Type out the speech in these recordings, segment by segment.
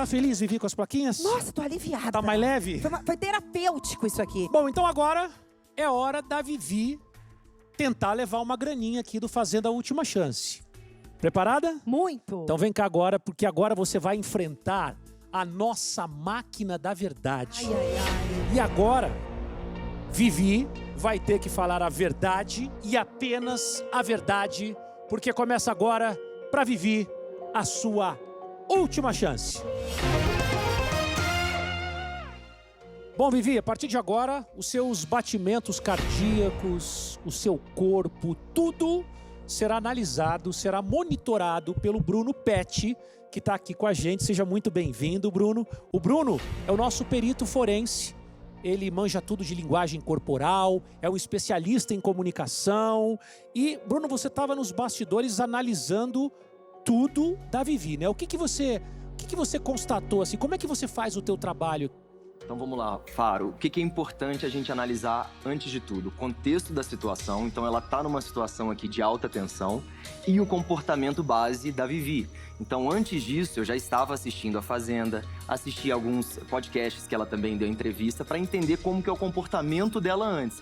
Tá feliz, Vivi, com as plaquinhas? Nossa, tô aliviada. Tá mais leve? Foi terapêutico isso aqui. Bom, então agora é hora da Vivi tentar levar uma graninha aqui do Fazenda Última Chance. Preparada? Muito. Então vem cá agora, porque agora você vai enfrentar a nossa máquina da verdade. Ai, ai, ai. E agora, Vivi vai ter que falar a verdade e apenas a verdade, porque começa agora, pra Vivi, a sua última chance. Bom, Vivi, a partir de agora, os seus batimentos cardíacos, o seu corpo, tudo será analisado, será monitorado pelo Bruno Pet, que está aqui com a gente. Seja muito bem-vindo, Bruno. O Bruno é o nosso perito forense. Ele manja tudo de linguagem corporal, é um especialista em comunicação. E, Bruno, você estava nos bastidores analisando tudo da Vivi, né? O que você constatou, assim? Como é que você faz o teu trabalho? Então vamos lá, Faro. O que é importante a gente analisar antes de tudo? O contexto da situação. Então ela tá numa situação aqui de alta tensão e o comportamento base da Vivi. Então antes disso eu já estava assistindo a Fazenda, assisti alguns podcasts que ela também deu entrevista para entender como que é o comportamento dela antes.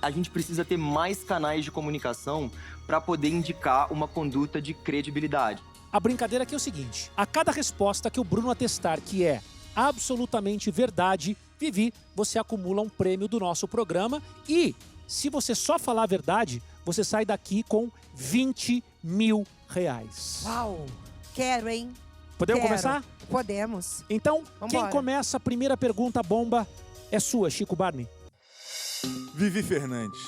A gente precisa ter mais canais de comunicação para poder indicar uma conduta de credibilidade. A brincadeira aqui é o seguinte: a cada resposta que o Bruno atestar que é absolutamente verdade, Vivi, você acumula um prêmio do nosso programa e, se você só falar a verdade, você sai daqui com R$20 mil. Uau. Quero, hein? Podemos Quero. começar? Podemos. Então, Vambora. quem começa a primeira pergunta bomba é sua, Chico Barney. Vivi Fernandes,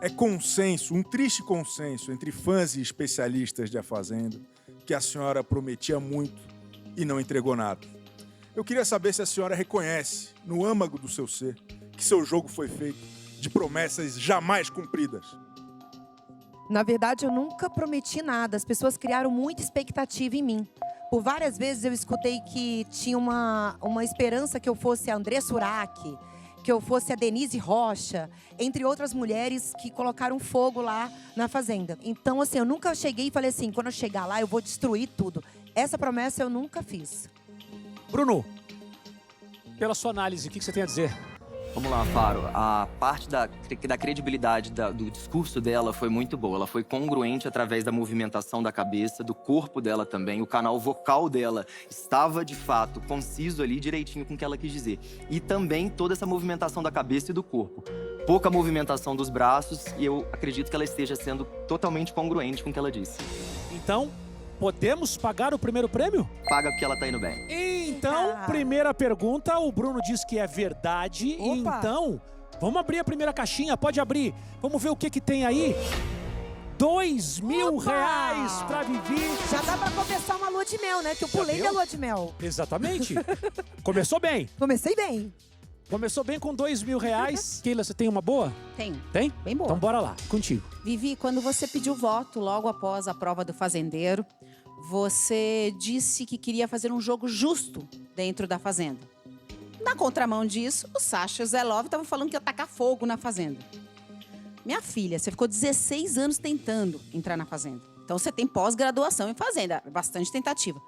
é consenso, um triste consenso entre fãs e especialistas de A Fazenda que a senhora prometia muito e não entregou nada. Eu queria saber se a senhora reconhece, no âmago do seu ser, que seu jogo foi feito de promessas jamais cumpridas. Na verdade, eu nunca prometi nada. As pessoas criaram muita expectativa em mim. Por várias vezes eu escutei que tinha uma esperança que eu fosse a André Surak, que eu fosse a Denise Rocha, entre outras mulheres que colocaram fogo lá na Fazenda. Então, assim, eu nunca cheguei e falei assim, quando eu chegar lá eu vou destruir tudo. Essa promessa eu nunca fiz. Bruno, pela sua análise, o que você tem a dizer? Vamos lá, Faro. A parte da credibilidade do discurso dela foi muito boa. Ela foi congruente através da movimentação da cabeça, do corpo dela também. O canal vocal dela estava, de fato, conciso ali, direitinho com o que ela quis dizer. E também toda essa movimentação da cabeça e do corpo. Pouca movimentação dos braços e eu acredito que ela esteja sendo totalmente congruente com o que ela disse. Então, podemos pagar o primeiro prêmio? Paga porque ela tá indo bem. Então, Eita. primeira pergunta, o Bruno diz que é verdade. Opa. Então, vamos abrir a primeira caixinha, pode abrir. Vamos ver o que tem aí. R$2 mil pra Vivi. Já dá pra começar uma lua de mel, né? Que eu pulei viu? da lua de mel. Exatamente. Começou bem. Comecei bem. Começou bem com R$2 mil. Keila, você tem uma boa? Tem. Tem? Bem boa. Então bora lá, contigo. Vivi, quando você pediu voto logo após a prova do fazendeiro, você disse que queria fazer um jogo justo dentro da fazenda. Na contramão disso, o Sasha e o Zé Love estavam falando que ia tacar fogo na fazenda. Minha filha, você ficou 16 anos tentando entrar na fazenda. Então você tem pós-graduação em fazenda, bastante tentativa.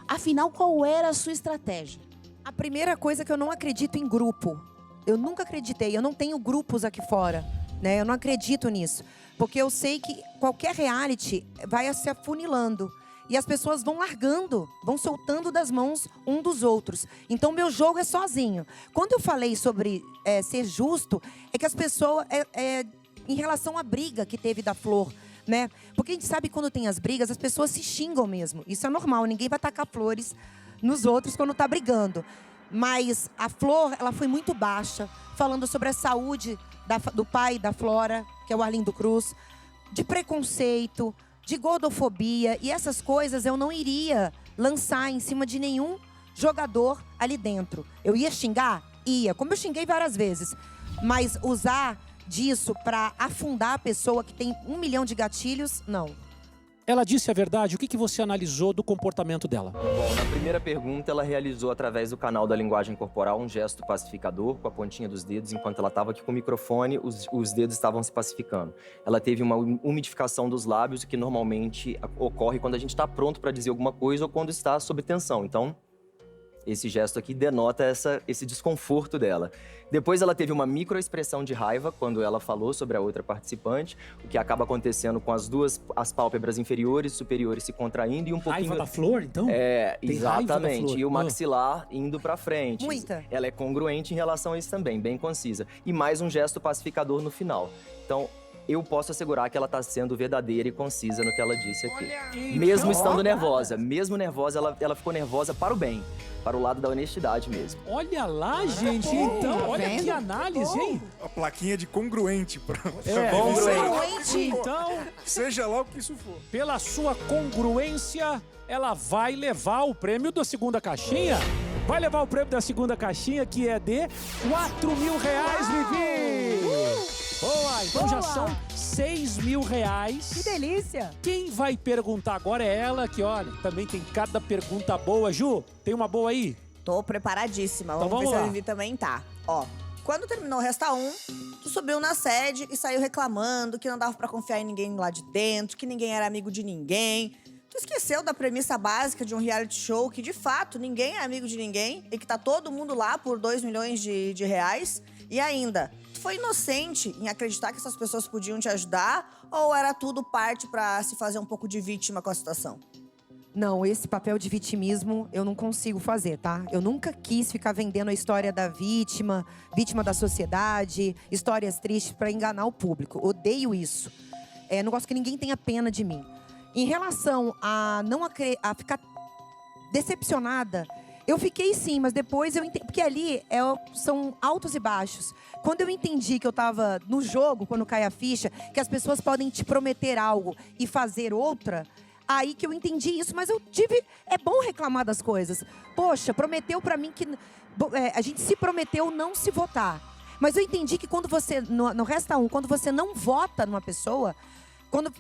Afinal, qual era a sua estratégia? A primeira coisa é que eu não acredito em grupo. Eu nunca acreditei. Eu não tenho grupos aqui fora, né? Eu não acredito nisso. Porque eu sei que qualquer reality vai se afunilando. E as pessoas vão largando, vão soltando das mãos um dos outros. Então, meu jogo é sozinho. Quando eu falei sobre ser justo, é que as pessoas... em relação à briga que teve da Flor, né? Porque a gente sabe que quando tem as brigas, as pessoas se xingam mesmo. Isso é normal, ninguém vai tacar flores nos outros quando tá brigando. Mas a Flor, ela foi muito baixa, falando sobre a saúde do pai da Flora, que é o Arlindo Cruz, de preconceito, de gordofobia. E essas coisas eu não iria lançar em cima de nenhum jogador ali dentro. Eu ia xingar? Ia, como eu xinguei várias vezes. Mas usar disso para afundar a pessoa que tem 1 milhão de gatilhos, não. Ela disse a verdade, o que você analisou do comportamento dela? Bom, na primeira pergunta, ela realizou através do canal da linguagem corporal um gesto pacificador com a pontinha dos dedos. Enquanto ela estava aqui com o microfone, os dedos estavam se pacificando. Ela teve uma umidificação dos lábios, o que normalmente ocorre quando a gente está pronto para dizer alguma coisa ou quando está sob tensão. Então, Esse gesto aqui denota esse desconforto dela. Depois ela teve uma microexpressão de raiva quando ela falou sobre a outra participante, o que acaba acontecendo com as pálpebras inferiores e superiores se contraindo e um pouquinho... Raiva da Flor, então? É, Tem raiva da exatamente. Flor. E o maxilar indo pra frente. Muita. Ela é congruente em relação a isso também, bem concisa. E mais um gesto pacificador no final. Então, eu posso assegurar que ela tá sendo verdadeira e concisa no que ela disse aqui. Mesmo estando nervosa. Mesmo nervosa, ela ficou nervosa para o bem. Para o lado da honestidade mesmo. Olha lá, gente. Então, olha vendo? que análise, hein? A plaquinha de congruente pra Congruente. Então, seja lá o que isso for. pela sua congruência, ela vai levar o prêmio da segunda caixinha. Vai levar o prêmio da segunda caixinha, que é de R$ 4.000, Vivi! Boa, então já são R$ 6.000. Que delícia. Quem vai perguntar agora é ela, que olha, também tem cada pergunta boa. Ju, tem uma boa aí? Tô preparadíssima. Então Vamos ver vamos se lá. a Vivi também tá. Ó, quando terminou o Resta 1, tu subiu na sede e saiu reclamando que não dava pra confiar em ninguém lá de dentro, que ninguém era amigo de ninguém. Tu esqueceu da premissa básica de um reality show que, de fato, ninguém é amigo de ninguém e que tá todo mundo lá por 2 milhões de reais. E ainda, tu foi inocente em acreditar que essas pessoas podiam te ajudar ou era tudo parte pra se fazer um pouco de vítima com a situação? Não, esse papel de vitimismo eu não consigo fazer, tá? Eu nunca quis ficar vendendo a história da vítima, vítima da sociedade, histórias tristes pra enganar o público. Odeio isso. Não gosto que ninguém tenha pena de mim. Em relação a a ficar decepcionada, eu fiquei sim, mas depois eu entendi. Porque ali são altos e baixos. Quando eu entendi que eu tava no jogo, quando cai a ficha, que as pessoas podem te prometer algo e fazer outra, aí que eu entendi isso. Mas é bom reclamar das coisas. Poxa, prometeu pra mim que. A gente se prometeu não se votar. Mas eu entendi que quando você. No Resta 1, quando você não vota numa pessoa. Quando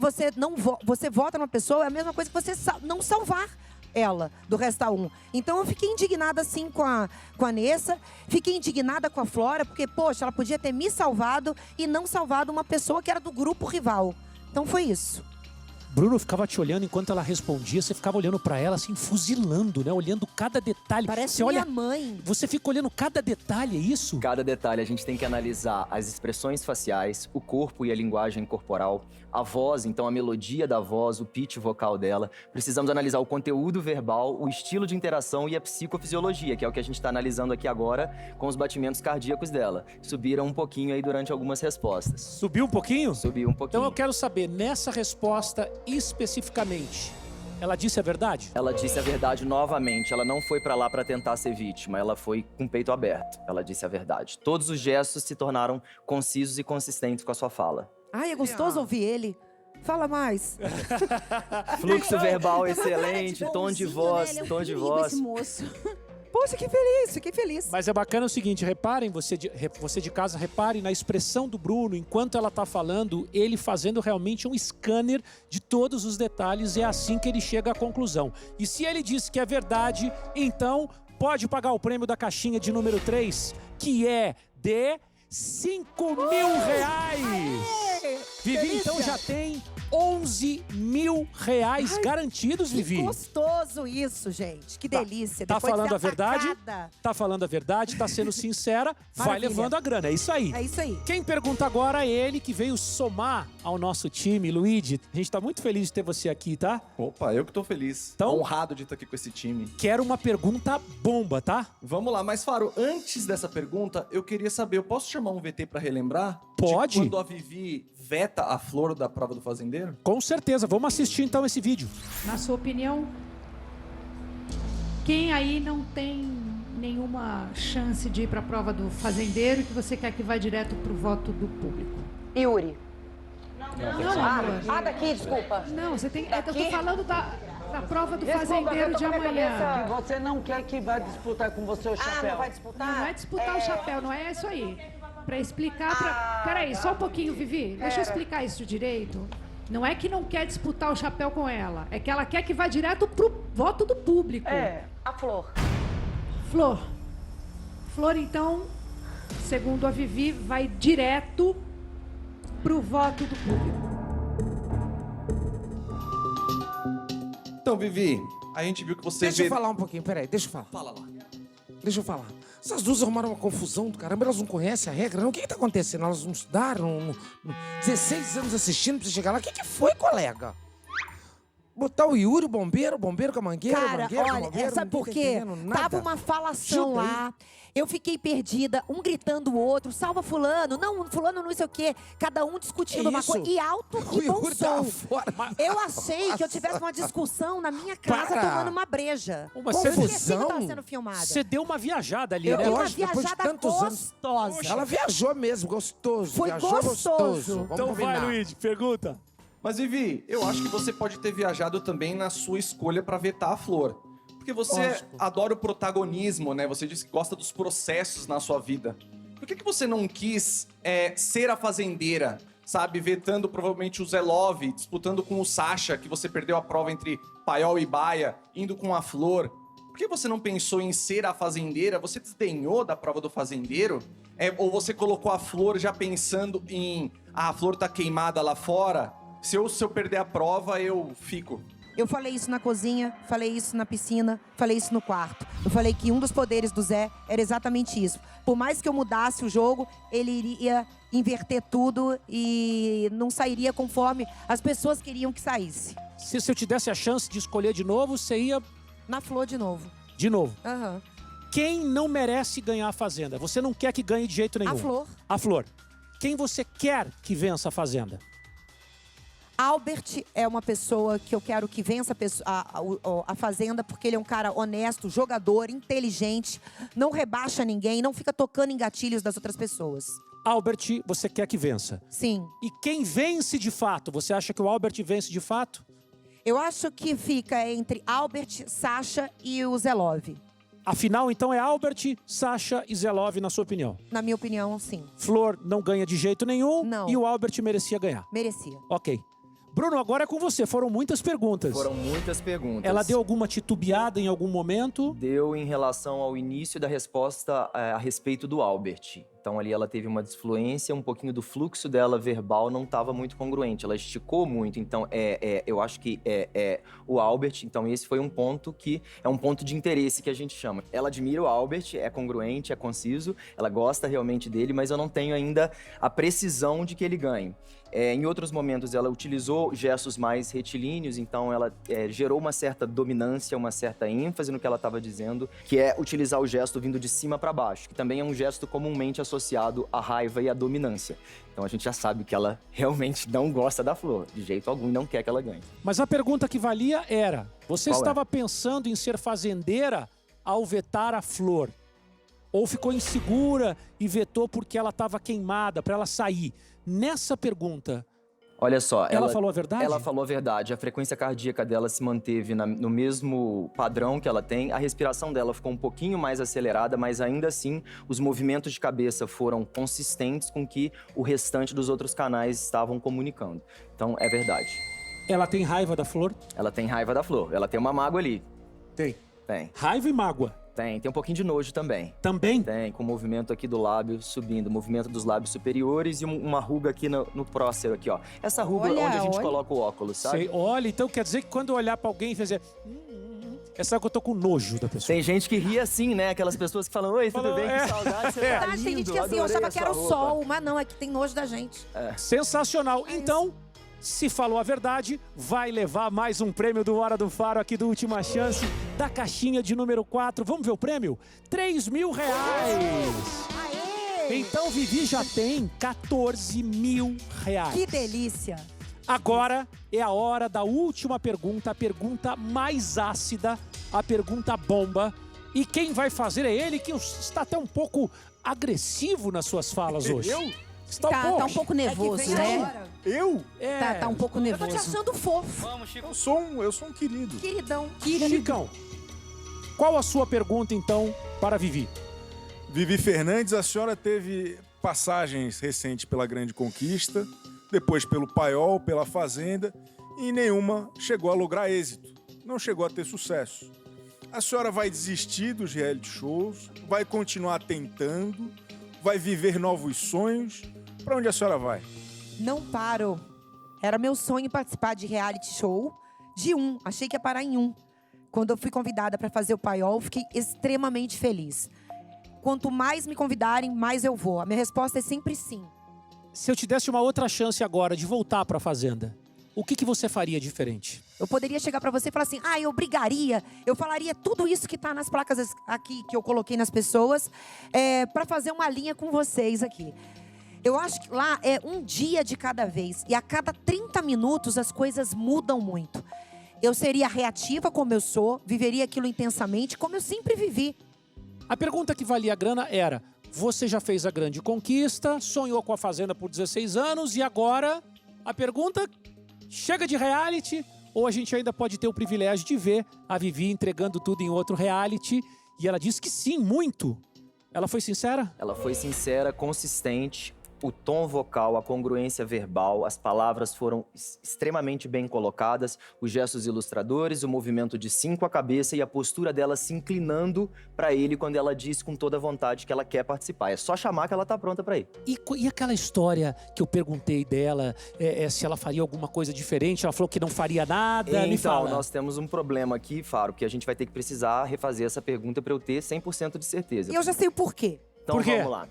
você vota numa pessoa, é a mesma coisa que você não salvar ela do Resta 1. Então eu fiquei indignada assim com a Nessa, fiquei indignada com a Flora, porque, poxa, ela podia ter me salvado e não salvado uma pessoa que era do grupo rival. Então foi isso. Bruno ficava te olhando enquanto ela respondia, você ficava olhando pra ela assim, fuzilando, né? Olhando cada detalhe. Parece você minha olha, mãe. Você fica olhando cada detalhe, é isso? Cada detalhe, a gente tem que analisar as expressões faciais, o corpo e a linguagem corporal, a voz, então a melodia da voz, o pitch vocal dela. Precisamos analisar o conteúdo verbal, o estilo de interação e a psicofisiologia, que é o que a gente está analisando aqui agora com os batimentos cardíacos dela. Subiram um pouquinho aí durante algumas respostas. Subiu um pouquinho? Subiu um pouquinho. Então eu quero saber, nessa resposta especificamente, ela disse a verdade? Ela disse a verdade novamente. Ela não foi pra lá pra tentar ser vítima. Ela foi com o peito aberto. Ela disse a verdade. Todos os gestos se tornaram concisos e consistentes com a sua fala. Ai, é gostoso ouvir ele. Fala mais. Fluxo verbal excelente, tom de voz, tom de voz. Esse moço. Poxa, que feliz, fiquei feliz. Mas é bacana o seguinte, reparem, você de casa, repare na expressão do Bruno, enquanto ela tá falando, ele fazendo realmente um scanner de todos os detalhes, é assim que ele chega à conclusão. E se ele disse que é verdade, então pode pagar o prêmio da caixinha de número 3, que é de R$ 5.000. Vivi, então já tem R$11.000 garantidos, Vivi. Que gostoso isso, gente. Que delícia. Tá Depois falando da a verdade? facada. Tá falando a verdade, tá sendo sincera, vai Maravilha. levando a grana. É isso aí. É isso aí. Quem pergunta agora é ele que veio somar ao nosso time, Luigi. A gente tá muito feliz de ter você aqui, tá? Opa, eu que tô feliz. Então- Honrado de estar aqui com esse time. Quero uma pergunta bomba, tá? Vamos lá, mas Faro, antes dessa pergunta, eu queria saber, eu posso chamar um VT pra relembrar? Pode. De quando a Vivi veta a Flor da prova do fazendeiro? Com certeza. Vamos assistir então esse vídeo. Na sua opinião, quem aí não tem nenhuma chance de ir para a prova do fazendeiro e que você quer que vá direto para o voto do público? Yuri. Não, amor. Daqui, desculpa. Não, você tem. Eu tô falando da prova do fazendeiro de amanhã. Você não quer que vá disputar com você o chapéu? Não vai disputar? Não é disputar o chapéu, não é isso aí. Para explicar para. Peraí, só um pouquinho, Vivi. Deixa eu explicar isso direito. Não é que não quer disputar o chapéu com ela, é que ela quer que vá direto pro voto do público. A Flor. Flor, então, segundo a Vivi, vai direto pro voto do público. Então, Vivi, a gente viu que você... Deixa eu falar um pouquinho, peraí, deixa eu falar. Fala lá. Deixa eu falar. Essas duas arrumaram uma confusão do caramba, elas não conhecem a regra, não? O que tá acontecendo? Elas não estudaram? 16 anos assistindo pra você chegar lá. O que foi, colega? Botar o Yuri, o bombeiro com a mangueira, Cara, mangueira, olha, bombeiro, sabe por quê? Tava uma falação lá. Eu fiquei perdida, um gritando o outro, salva fulano, não, fulano não sei o quê. Cada um discutindo uma coisa. E alto e bom som. Eu achei que eu tivesse uma discussão na minha casa tomando uma breja. Uma confusão. Tava sendo filmada. Você deu uma viajada ali, Eu né? dei uma Lógico, depois de viajada tantos anos. gostosa. Ela viajou mesmo, gostoso. Foi viajou gostoso. Vamos Então vai, combinar. Luigi, pergunta. Mas, Vivi, eu acho que você pode ter viajado também na sua escolha pra vetar a Flor. Porque você Lógico. adora o protagonismo, né? Você disse que gosta dos processos na sua vida. Por que você não quis ser a fazendeira, sabe? Vetando provavelmente o Zelov, disputando com o Sasha, que você perdeu a prova entre Paiol e Baia, indo com a Flor. Por que você não pensou em ser a fazendeira? Você desdenhou da prova do fazendeiro? Ou você colocou a Flor já pensando em... a Flor tá queimada lá fora, se eu perder a prova, eu fico. Eu falei isso na cozinha, falei isso na piscina, falei isso no quarto. Eu falei que um dos poderes do Zé era exatamente isso. Por mais que eu mudasse o jogo, ele iria inverter tudo e não sairia conforme as pessoas queriam que saísse. Se eu te desse a chance de escolher de novo, você ia... Na Flor de novo. De novo. Aham. Quem não merece ganhar a Fazenda? Você não quer que ganhe de jeito nenhum. A Flor. A Flor. Quem você quer que vença a Fazenda? Albert é uma pessoa que eu quero que vença a Fazenda, porque ele é um cara honesto, jogador, inteligente, não rebaixa ninguém, não fica tocando em gatilhos das outras pessoas. Albert, você quer que vença? Sim. E quem vence de fato? Você acha que o Albert vence de fato? Eu acho que fica entre Albert, Sasha e o Zelov. A final, então, é Albert, Sasha e Zelov, na sua opinião? Na minha opinião, sim. Flor não ganha de jeito nenhum. Não. E o Albert merecia ganhar. Merecia. Ok. Bruno, agora é com você. Foram muitas perguntas. Foram muitas perguntas. Ela deu alguma titubeada em algum momento? Deu em relação ao início da resposta a respeito do Albert. Então ali ela teve uma desfluência, um pouquinho do fluxo dela verbal não estava muito congruente. Ela esticou muito. Então eu acho que o Albert. Então esse foi um ponto que é um ponto de interesse que a gente chama. Ela admira o Albert, é congruente, é conciso. Ela gosta realmente dele, mas eu não tenho ainda a precisão de que ele ganhe. Em outros momentos ela utilizou gestos mais retilíneos, então ela gerou uma certa dominância, uma certa ênfase no que ela estava dizendo, que é utilizar o gesto vindo de cima para baixo, que também é um gesto comumente associado à raiva e à dominância. Então a gente já sabe que ela realmente não gosta da Flor, de jeito algum, e não quer que ela ganhe. Mas a pergunta que valia era, você Qual estava pensando em ser fazendeira ao vetar a Flor? Ou ficou insegura e vetou porque ela estava queimada, para ela sair? Nessa pergunta, olha só, ela falou a verdade? Ela falou a verdade. A frequência cardíaca dela se manteve no mesmo padrão que ela tem. A respiração dela ficou um pouquinho mais acelerada, mas ainda assim os movimentos de cabeça foram consistentes com o que o restante dos outros canais estavam comunicando. Então é verdade. Ela tem raiva da Flor? Ela tem raiva da Flor. Ela tem uma mágoa ali. Tem. Tem. Raiva e mágoa? Tem um pouquinho de nojo também. Também? Tem, com o movimento aqui do lábio subindo, movimento dos lábios superiores e uma ruga aqui no prócero aqui, ó. Essa ruga Olha, onde a gente olha. coloca o óculos, sabe? Sei. Olha, então quer dizer que quando eu olhar pra alguém e fazer... É só que eu tô com nojo da pessoa. Tem gente que ri assim, né? Aquelas pessoas que falam, oi, tudo Falou, bem? Que saudade, você tá Verdade, lindo, tem gente que assim, eu adorei achava a que era o sua roupa." sol, mas não, é que tem nojo da gente. Sensacional. Então, se falou a verdade, vai levar mais um prêmio do Hora do Faro aqui do Última Chance, da caixinha de número 4. Vamos ver o prêmio? R$3.000. Então, Vivi já tem R$14.000. Que delícia. Agora é a hora da última pergunta, a pergunta mais ácida, a pergunta bomba. E quem vai fazer é ele, que está até um pouco agressivo nas suas falas hoje. Eu? Está Tá um pouco nervoso, vem né? agora. Eu? Tá um pouco Eu tô nervoso. te achando fofo. Eu sou um querido. Queridão. Chicão, qual a sua pergunta, então, para a Vivi? Vivi Fernandes, a senhora teve passagens recentes pela Grande Conquista, depois pelo Paiol, pela Fazenda, e nenhuma chegou a lograr êxito. Não chegou a ter sucesso. A senhora vai desistir dos reality shows, vai continuar tentando, vai viver novos sonhos. Para onde a senhora vai? Não paro. Era meu sonho participar de reality show. De achei que ia parar em um. Quando eu fui convidada para fazer o paiol, fiquei extremamente feliz. Quanto mais me convidarem, mais eu vou. A minha resposta é sempre sim. Se eu te desse uma outra chance agora de voltar para a Fazenda, o que você faria diferente? Eu poderia chegar para você e falar assim, eu brigaria, eu falaria tudo isso que tá nas placas aqui, que eu coloquei nas pessoas, para fazer uma linha com vocês aqui. Eu acho que lá é um dia de cada vez. E a cada 30 minutos as coisas mudam muito. Eu seria reativa como eu sou, viveria aquilo intensamente como eu sempre vivi. A pergunta que valia a grana era, você já fez a grande conquista, sonhou com a Fazenda por 16 anos e agora a pergunta, chega de reality ou a gente ainda pode ter o privilégio de ver a Vivi entregando tudo em outro reality? E ela disse que sim, muito. Ela foi sincera? Ela foi sincera, consistente. O tom vocal, a congruência verbal, as palavras foram extremamente bem colocadas, os gestos ilustradores, o movimento de 5 a cabeça e a postura dela se inclinando para ele quando ela diz com toda vontade que ela quer participar. É só chamar que ela tá pronta para ir. E aquela história que eu perguntei dela, se ela faria alguma coisa diferente, ela falou que não faria nada, me fala. Então, nós temos um problema aqui, Faro, que a gente vai ter que precisar refazer essa pergunta para eu ter 100% de certeza. E eu já sei o porquê. Então Por quê? Vamos lá.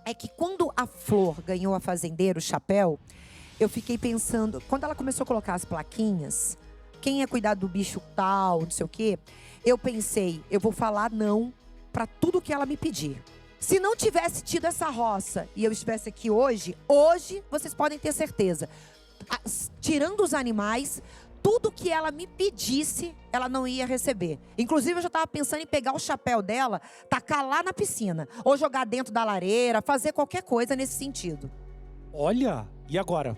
É que quando a Flor ganhou a Fazendeira, o chapéu, eu fiquei pensando... Quando ela começou a colocar as plaquinhas, quem ia cuidar do bicho tal, não sei o quê, eu pensei, eu vou falar não pra tudo que ela me pedir. Se não tivesse tido essa roça e eu estivesse aqui hoje vocês podem ter certeza, tirando os animais... Tudo que ela me pedisse, ela não ia receber. Inclusive, eu já estava pensando em pegar o chapéu dela, tacar lá na piscina. Ou jogar dentro da lareira, fazer qualquer coisa nesse sentido. Olha, e agora?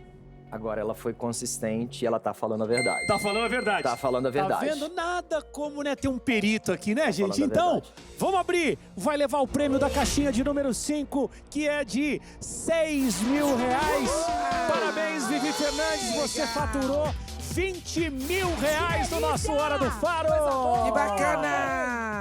Agora ela foi consistente e ela tá falando a verdade. Tá falando a verdade. Tá falando a verdade. Tá vendo? Nada como, né, ter um perito aqui, né, gente? falando a Então, verdade. vamos abrir. Vai levar o prêmio da caixinha de número 5, que é de R$6.000. Parabéns, Vivi Fernandes, você faturou R$20.000 no nosso Hora do Faro. Que bacana!